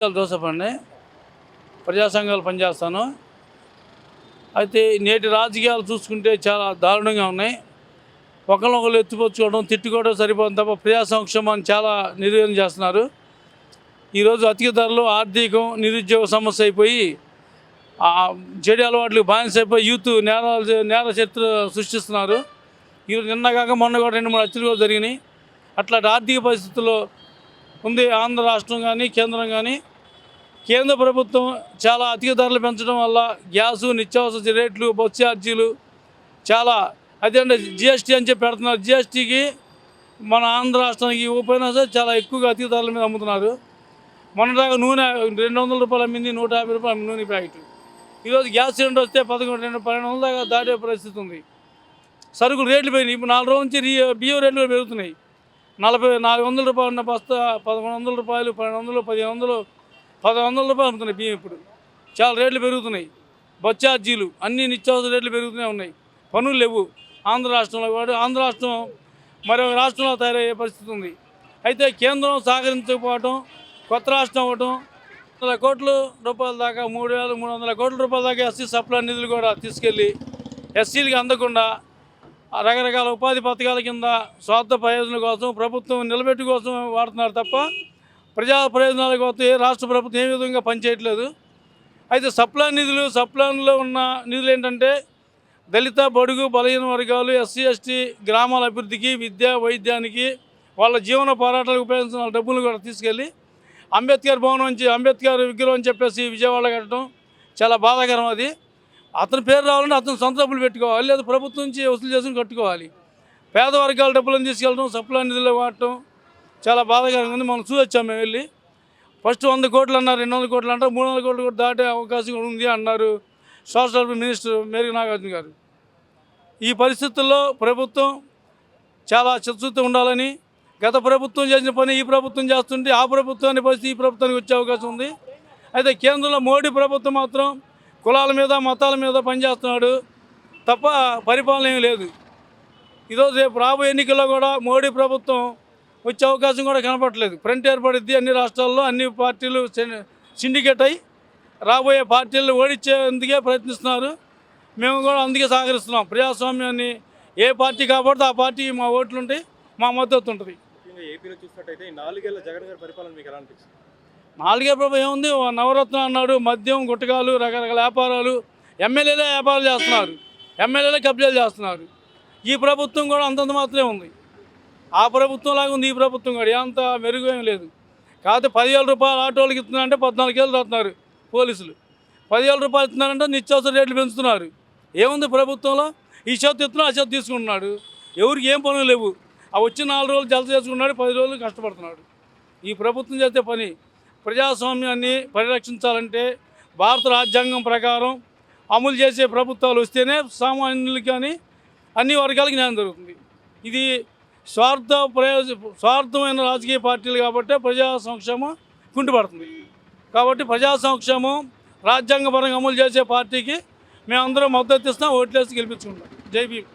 దోసపండి ప్రజా సంఘాలు పనిచేస్తాను. అయితే నేటి రాజకీయాలు చూసుకుంటే చాలా దారుణంగా ఉన్నాయి. ఒకరినొకరు ఎత్తిపుచ్చుకోవడం, తిట్టుకోవడం సరిపోతుంది తప్ప ప్రజా సంక్షేమాన్ని చాలా నిర్వీర్యం చేస్తున్నారు. ఈరోజు అధిక ధరలు, ఆర్థికం, నిరుద్యోగ సమస్య అయిపోయి చెడు అలవాట్లు బానిసైపోయి యూత్ నేర చరిత్ర సృష్టిస్తున్నారు. ఈరోజు నిన్న కాక మొన్న కూడా 2-3 హత్యలు కూడా జరిగినాయి. అట్లాంటి ఆర్థిక పరిస్థితుల్లో ఉంది ఆంధ్ర రాష్ట్రం కానీ కేంద్రం కానీ. కేంద్ర ప్రభుత్వం చాలా అధిక ధరలు పెంచడం వల్ల గ్యాసు, నిత్యావసర రేట్లు, బస్ ఛార్జీలు చాలా అదేంటే జిఎస్టీ అని చెప్పి పెడుతున్నారు. జిఎస్టీకి మన ఆంధ్ర రాష్ట్రానికి ఇవ్వకపోయినా సరే చాలా ఎక్కువగా అధిక ధరల మీద అమ్ముతున్నారు. మొన్నదాకా నూనె 200 రూపాయలు అమ్మింది, 150 రూపాయలు నూనె ప్యాకెట్. ఈరోజు గ్యాస్ సిలిండర్ వస్తే 1100-1200 దాకా దాటే పరిస్థితి ఉంది. సరుకులు రేట్లు పెరిగినాయి. ఇప్పుడు 4 రోజుల నుంచి బియ్యం రేట్లు పెరుగుతున్నాయి. 400 రూపాయలు ఉన్న బస్తా 1100 రూపాయలు, 1200, 1500, 1100 రూపాయలు అమ్ముతున్నాయి బియ్యం. ఇప్పుడు చాలా రేట్లు పెరుగుతున్నాయి. బస్ ఛార్జీలు అన్ని నిత్యావసర రేట్లు పెరుగుతూనే ఉన్నాయి. పనులు లేవు ఆంధ్ర రాష్ట్రంలో. కూడా ఆంధ్ర రాష్ట్రం మరొక రాష్ట్రంలో తయారయ్యే పరిస్థితి ఉంది. అయితే కేంద్రం సహకరించకపోవటం, కొత్త రాష్ట్రం అవ్వటం, 100 కోట్ల రూపాయల దాకా 3,300 కోట్ల రూపాయల దాకా ఎస్సీ సప్లై నిధులు కూడా తీసుకెళ్ళి ఎస్సీలకి అందకుండా రకరకాల ఉపాధి పథకాల కింద స్వార్థ ప్రయోజనం కోసం ప్రభుత్వం నిలబెట్టు కోసం వాడుతున్నారు తప్ప ప్రజా ప్రయోజనాల కోసం ఏ రాష్ట్ర ప్రభుత్వం ఏ విధంగా పనిచేయట్లేదు. అయితే సప్లాన్లో ఉన్న నిధులు ఏంటంటే దళిత, బడుగు, బలహీన వర్గాలు, ఎస్సీ, ఎస్టీ గ్రామాల అభివృద్ధికి, విద్య, వైద్యానికి, వాళ్ళ జీవన పోరాటాలకు ఉపయోగించిన డబ్బులు కూడా తీసుకెళ్ళి అంబేద్కర్ భవనం నుంచి అంబేద్కర్ విగ్రహం అని చెప్పేసి విజయవాడ కట్టడం చాలా బాధాకరం. అది అతని పేరు రావాలంటే అతను సొంత డబ్బులు పెట్టుకోవాలి, లేదా ప్రభుత్వం నుంచి వసూలు చేసుకుని కట్టుకోవాలి. పేద వర్గాల డబ్బులను తీసుకెళ్ళడం, సప్లై నిధులు వాడటం చాలా బాధాకరంగా ఉంది. మనం చూసొచ్చాము మేము వెళ్ళి. ఫస్ట్ 100 కోట్లు అన్నారు, 200 కోట్లు అంటారు, 300 కోట్లు కూడా దాటే అవకాశం ఉంది అన్నారు సోషల్ మినిస్టర్ మేరీ నాగార్జున గారు. ఈ పరిస్థితుల్లో ప్రభుత్వం చాలా చిత్తశుద్ధి ఉండాలని, గత ప్రభుత్వం చేసిన పని ఈ ప్రభుత్వం చేస్తుంటే ఆ ప్రభుత్వాన్ని పరిస్థితి ఈ ప్రభుత్వానికి వచ్చే అవకాశం ఉంది. అయితే కేంద్రంలో మోడీ ప్రభుత్వం మాత్రం కులాల మీద, మతాల మీద పనిచేస్తున్నాడు తప్ప పరిపాలన ఏమీ లేదు. ఈరోజు రేపు రాబోయే ఎన్నికల్లో కూడా మోడీ ప్రభుత్వం వచ్చే అవకాశం కూడా కనపడలేదు. ఫ్రంట్ ఏర్పడిద్ది. అన్ని రాష్ట్రాల్లో అన్ని పార్టీలు సిండికేట్ అయ్యి రాబోయే పార్టీలను ఓడించేందుకే ప్రయత్నిస్తున్నారు. మేము కూడా అందుకే సహకరిస్తున్నాం. ప్రజాస్వామ్యాన్ని ఏ పార్టీ కాబట్టి ఆ పార్టీకి మా ఓట్లు ఉంటాయి, మా మద్దతు ఉంటుంది. ఏపీలో చూసినట్టయితే 4 ఏళ్ల జగన్ గారి పరిపాలన మీకు ఎలా అనిపిస్తుంది? 4 ఏళ్ల ప్రభుత్వం ఏముంది, నవరత్నం అన్నాడు, మద్యం, గుట్టకాలు, రకరకాల వ్యాపారాలు, ఎమ్మెల్యేలే వ్యాపారాలు చేస్తున్నారు, ఎమ్మెల్యేలే కబ్జాలు చేస్తున్నారు. ఈ ప్రభుత్వం కూడా అంతంత మాత్రమే ఉంది. ఆ ప్రభుత్వం లాగా ఉంది ఈ ప్రభుత్వం కూడా, అంత మెరుగేం లేదు. కాకపోతే 10,000 రూపాయలు ఆటోలకు ఇస్తున్నారంటే 14 ఏళ్ళు రాస్తున్నారు పోలీసులు. 10,000 రూపాయలు ఇస్తున్నారంటే నిత్యావసర రేట్లు పెంచుతున్నారు. ఏముంది ప్రభుత్వంలో? ఈ చేతి ఇస్తున్నా ఆ చేతి తీసుకుంటున్నాడు. ఎవరికి ఏం పనులు లేవు. ఆ వచ్చిన 4 రోజులు జలస చేసుకున్నాడు, 10 రోజులు కష్టపడుతున్నాడు. ఈ ప్రభుత్వం చేసే పని ప్రజాస్వామ్యాన్ని పరిరక్షించాలంటే భారత రాజ్యాంగం ప్రకారం అమలు చేసే ప్రభుత్వాలు వస్తేనే సామాన్యులకి కానీ అన్ని వర్గాలకి న్యాయం జరుగుతుంది. ఇది స్వార్థమైన రాజకీయ పార్టీలు కాబట్టి ప్రజా సంక్షేమం కుంటుపడుతుంది. కాబట్టి ప్రజా సంక్షేమం రాజ్యాంగపరంగా అమలు చేసే పార్టీకి మేమందరం మద్దతు ఇస్తాం, ఓట్లేసి గెలిపించుకుంటాం. జై భీమ్.